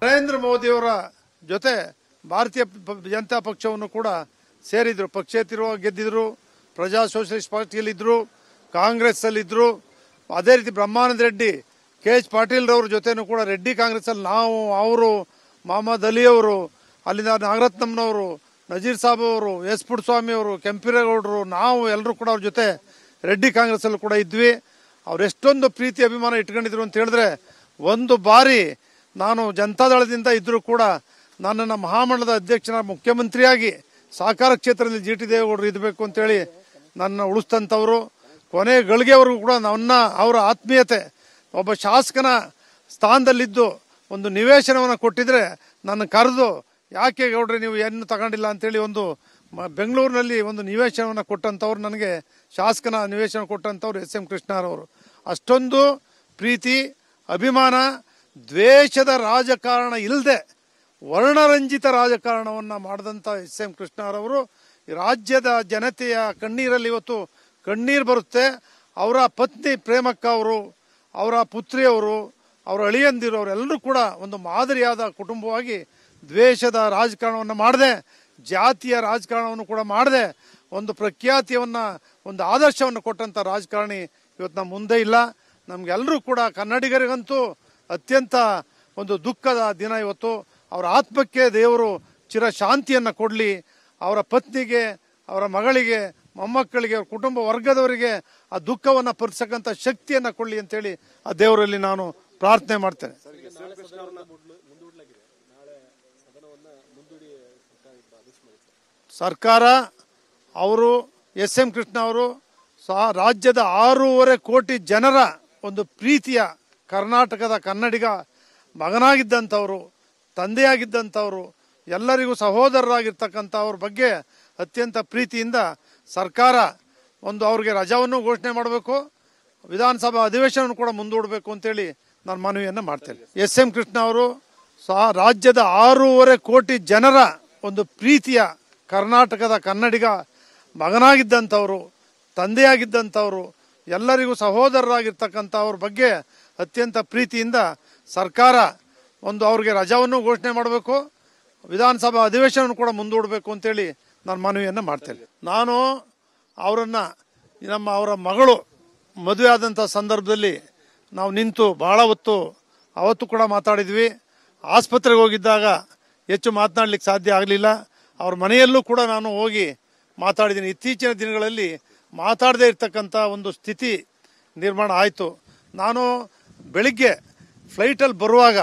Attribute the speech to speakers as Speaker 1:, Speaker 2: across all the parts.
Speaker 1: ನರೇಂದ್ರ ಮೋದಿಯವರ ಜೊತೆ ಭಾರತೀಯ ಜನತಾ ಪಕ್ಷವನ್ನು ಕೂಡ ಸೇರಿದ್ರು. ಪಕ್ಷೇತರವಾಗಿ ಗೆದ್ದಿದ್ರು. ಪ್ರಜಾ ಸೋಷಲಿಸ್ಟ್ ಪಾರ್ಟಿಯಲ್ಲಿದ್ದರು, ಕಾಂಗ್ರೆಸ್ ಅಲ್ಲಿದ್ದರು. ಅದೇ ರೀತಿ ಬ್ರಹ್ಮಾನಂದ ರೆಡ್ಡಿ, KH ಪಾಟೀಲ್ ರವ್ರ ಜೊತೆನೂ ಕೂಡ ರೆಡ್ಡಿ ಕಾಂಗ್ರೆಸ್ ಅಲ್ಲಿ ನಾವು, ಅವರು, ಮೊಹಮ್ಮದ್ ಅಲಿ ಅವರು, ಅಲ್ಲಿಂದ ನಾಗರತ್ನಂನವರು, ನಜೀರ್ ಸಾಬ್ ಅವರು, ಎಸ್ ಪುಟ್ಟಸ್ವಾಮಿ ಅವರು, ಕೆಂಪೇಗೌಡರು, ನಾವು ಎಲ್ಲರೂ ಕೂಡ ಅವ್ರ ಜೊತೆ ರೆಡ್ಡಿ ಕಾಂಗ್ರೆಸ್ ಅಲ್ಲಿ ಕೂಡ ಇದ್ವಿ. ಅವ್ರು ಎಷ್ಟೊಂದು ಪ್ರೀತಿ ಅಭಿಮಾನ ಇಟ್ಕೊಂಡಿದ್ರು ಅಂತ ಹೇಳಿದ್ರೆ, ಒಂದು ಬಾರಿ ನಾನು ಜನತಾದಳದಿಂದ ಇದ್ರೂ ಕೂಡ ನನ್ನನ್ನು ಮಹಾಮಂಡಲದ ಅಧ್ಯಕ್ಷನ ಮುಖ್ಯಮಂತ್ರಿಯಾಗಿ ಸಹಕಾರ ಕ್ಷೇತ್ರದಲ್ಲಿ GT ದೇವೇಗೌಡರು ಇರಬೇಕು ಅಂತೇಳಿ ನನ್ನ ಉಳಿಸ್ತಂಥವ್ರು. ಕೊನೆ ಗಳಿಗೆವರೆಗೂ ಕೂಡ ಅವರ ಆತ್ಮೀಯತೆ, ಒಬ್ಬ ಶಾಸಕನ ಸ್ಥಾನದಲ್ಲಿದ್ದು ಒಂದು ನಿವೇಶನವನ್ನು ಕೊಟ್ಟಿದ್ರೆ ನನ್ನ ಕರೆದು, ಯಾಕೆ ಗೌಡ್ರೆ ನೀವು ಏನು ತಗೊಂಡಿಲ್ಲ ಅಂತೇಳಿ ಒಂದು ಬೆಂಗಳೂರಿನಲ್ಲಿ ಒಂದು ನಿವೇಶನವನ್ನು ಕೊಟ್ಟಂಥವ್ರು, ನನಗೆ ಶಾಸಕನ ನಿವೇಶನ ಕೊಟ್ಟಂಥವ್ರು SM ಕೃಷ್ಣರವರು. ಅಷ್ಟೊಂದು ಪ್ರೀತಿ, ಅಭಿಮಾನ, ದ್ವೇಷದ ರಾಜಕಾರಣ ಇಲ್ಲದೆ ವರ್ಣರಂಜಿತ ರಾಜಕಾರಣವನ್ನು ಮಾಡಿದಂಥ SM ಕೃಷ್ಣರವರು ರಾಜ್ಯದ ಜನತೆಯ ಕಣ್ಣೀರಲ್ಲಿ ಇವತ್ತು ಕಣ್ಣೀರು ಬರುತ್ತೆ. ಅವರ ಪತ್ನಿ ಪ್ರೇಮಕ್ಕ ಅವರು, ಅವರ ಪುತ್ರಿಯವರು, ಅವರ ಅಳಿಯಂದಿರು, ಅವರೆಲ್ಲರೂ ಕೂಡ ಒಂದು ಮಾದರಿಯಾದ ಕುಟುಂಬವಾಗಿ ದ್ವೇಷದ ರಾಜಕಾರಣವನ್ನು ಮಾಡದೆ, ಜಾತಿಯ ರಾಜಕಾರಣವನ್ನು ಕೂಡ ಮಾಡದೆ, ಒಂದು ಪ್ರಖ್ಯಾತಿಯನ್ನು, ಒಂದು ಆದರ್ಶವನ್ನು ಕೊಟ್ಟಂಥ ರಾಜಕಾರಣಿ ಇವತ್ತು ನಮ್ಮ ಮುಂದೆ ಇಲ್ಲ. ನಮಗೆಲ್ಲರೂ ಕೂಡ ಕನ್ನಡಿಗರಿಗಂತೂ ಅತ್ಯಂತ ಒಂದು ದುಃಖದ ದಿನ ಇವತ್ತು. ಅವರ ಆತ್ಮಕ್ಕೆ ದೇವರು ಚಿರ ಶಾಂತಿಯನ್ನು ಕೊಡಲಿ. ಅವರ ಪತ್ನಿಗೆ, ಅವರ ಮಗಳಿಗೆ, ಮೊಮ್ಮಕ್ಕಳಿಗೆ, ಅವ್ರ ಕುಟುಂಬ ವರ್ಗದವರಿಗೆ ಆ ದುಃಖವನ್ನು ಪರಿಸಕ್ಕಂಥ ಶಕ್ತಿಯನ್ನು ಕೊಡಲಿ ಅಂತೇಳಿ ಆ ದೇವರಲ್ಲಿ ನಾನು ಪ್ರಾರ್ಥನೆ ಮಾಡ್ತೇನೆ. ಸರ್ಕಾರ ಅವರು SM ಕೃಷ್ಣ ಅವರು ರಾಜ್ಯದ 6.5 ಕೋಟಿ ಜನರ ಒಂದು ಪ್ರೀತಿಯ ಕರ್ನಾಟಕದ ಕನ್ನಡಿಗ ಮಗನಾಗಿದ್ದಂಥವ್ರು, ತಂದೆಯಾಗಿದ್ದಂಥವ್ರು, ಎಲ್ಲರಿಗೂ ಸಹೋದರರಾಗಿರ್ತಕ್ಕಂಥ ಅವ್ರ ಬಗ್ಗೆ ಅತ್ಯಂತ ಪ್ರೀತಿಯಿಂದ ಸರ್ಕಾರ ಒಂದು ಅವ್ರಿಗೆ ರಜಾವನ್ನು ಘೋಷಣೆ ಮಾಡಬೇಕು, ವಿಧಾನಸಭಾ ಅಧಿವೇಶನವನ್ನು ಕೂಡ ಮುಂದೂಡಬೇಕು ಅಂತೇಳಿ ನಾನು ಮನವಿಯನ್ನು ಮಾಡ್ತೇನೆ. SM ಕೃಷ್ಣ ಅವರು ರಾಜ್ಯದ 6.5 ಕೋಟಿ ಜನರ ಒಂದು ಪ್ರೀತಿಯ ಕರ್ನಾಟಕದ ಕನ್ನಡಿಗ ಮಗನಾಗಿದ್ದಂಥವ್ರು, ತಂದೆಯಾಗಿದ್ದಂಥವ್ರು, ಎಲ್ಲರಿಗೂ ಸಹೋದರರಾಗಿರ್ತಕ್ಕಂಥ ಅವ್ರ ಬಗ್ಗೆ ಅತ್ಯಂತ ಪ್ರೀತಿಯಿಂದ ಸರ್ಕಾರ ಒಂದು ಅವ್ರಿಗೆ ರಜಾವನ್ನು ಘೋಷಣೆ ಮಾಡಬೇಕು, ವಿಧಾನಸಭಾ ಅಧಿವೇಶನವನ್ನು ಕೂಡ ಮುಂದೂಡಬೇಕು ಅಂತೇಳಿ ನಾನು ಮನವಿಯನ್ನು ಮಾಡ್ತೇನೆ. ನಾನು ಅವರ ಮಗಳು ಮದುವೆ ಆದಂಥ ಸಂದರ್ಭದಲ್ಲಿ ನಾವು ನಿಂತು ಬಹಳ ಹೊತ್ತು ಅವತ್ತು ಕೂಡ ಮಾತಾಡಿದ್ವಿ. ಆಸ್ಪತ್ರೆಗೆ ಹೋಗಿದ್ದಾಗ ಹೆಚ್ಚು ಮಾತನಾಡಲಿಕ್ಕೆ ಸಾಧ್ಯ ಆಗಲಿಲ್ಲ. ಅವ್ರ ಮನೆಯಲ್ಲೂ ಕೂಡ ನಾನು ಹೋಗಿ ಮಾತಾಡಿದ್ದೀನಿ. ಇತ್ತೀಚಿನ ದಿನಗಳಲ್ಲಿ ಮಾತಾಡದೇ ಇರ್ತಕ್ಕಂಥ ಒಂದು ಸ್ಥಿತಿ ನಿರ್ಮಾಣ ಆಯಿತು. ನಾನು ಬೆಳಿಗ್ಗೆ ಫ್ಲೈಟಲ್ಲಿ ಬರುವಾಗ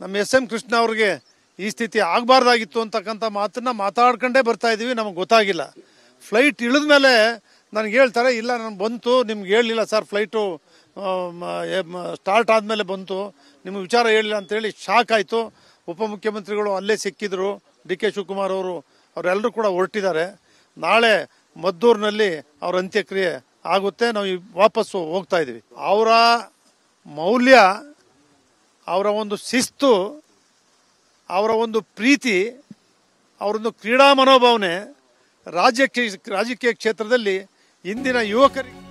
Speaker 1: ನಮ್ಮ SM ಕೃಷ್ಣ ಅವ್ರಿಗೆ ಈ ಸ್ಥಿತಿ ಆಗಬಾರ್ದಾಗಿತ್ತು ಅಂತಕ್ಕಂಥ ಮಾತನ್ನು ಮಾತಾಡ್ಕೊಂಡೇ ಬರ್ತಾ ಇದ್ದೀವಿ. ನಮಗೆ ಗೊತ್ತಾಗಿಲ್ಲ. ಫ್ಲೈಟ್ ಇಳಿದ ಮೇಲೆ ನನಗೆ ಹೇಳ್ತಾರೆ, ಇಲ್ಲ ನಾನು ಬಂತು, ನಿಮ್ಗೆ ಹೇಳಲಿಲ್ಲ ಸರ್, ಫ್ಲೈಟು ಸ್ಟಾರ್ಟ್ ಆದಮೇಲೆ ಬಂತು, ನಿಮ್ಗೆ ವಿಚಾರ ಹೇಳಿಲ್ಲ ಅಂತೇಳಿ ಶಾಕ್ ಆಯಿತು. ಉಪಮುಖ್ಯಮಂತ್ರಿಗಳು ಅಲ್ಲೇ ಸಿಕ್ಕಿದ್ರು, DK ಶಿವಕುಮಾರ್ ಅವರು, ಅವರೆಲ್ಲರೂ ಕೂಡ ಹೊರಟಿದ್ದಾರೆ. ನಾಳೆ ಮದ್ದೂರಿನಲ್ಲಿ ಅವ್ರ ಅಂತ್ಯಕ್ರಿಯೆ ಆಗುತ್ತೆ. ನಾವು ವಾಪಸ್ಸು ಹೋಗ್ತಾ ಇದ್ದೀವಿ. ಅವರ ಮೌಲ್ಯ, ಅವರ ಒಂದು ಶಿಸ್ತು, ಅವರ ಒಂದು ಪ್ರೀತಿ, ಅವರೊಂದು ಕ್ರೀಡಾ ಮನೋಭಾವನೆ ರಾಜಕೀಯ ಕ್ಷೇತ್ರದಲ್ಲಿ ಇಂದಿನ ಯುವಕರಿಗೆ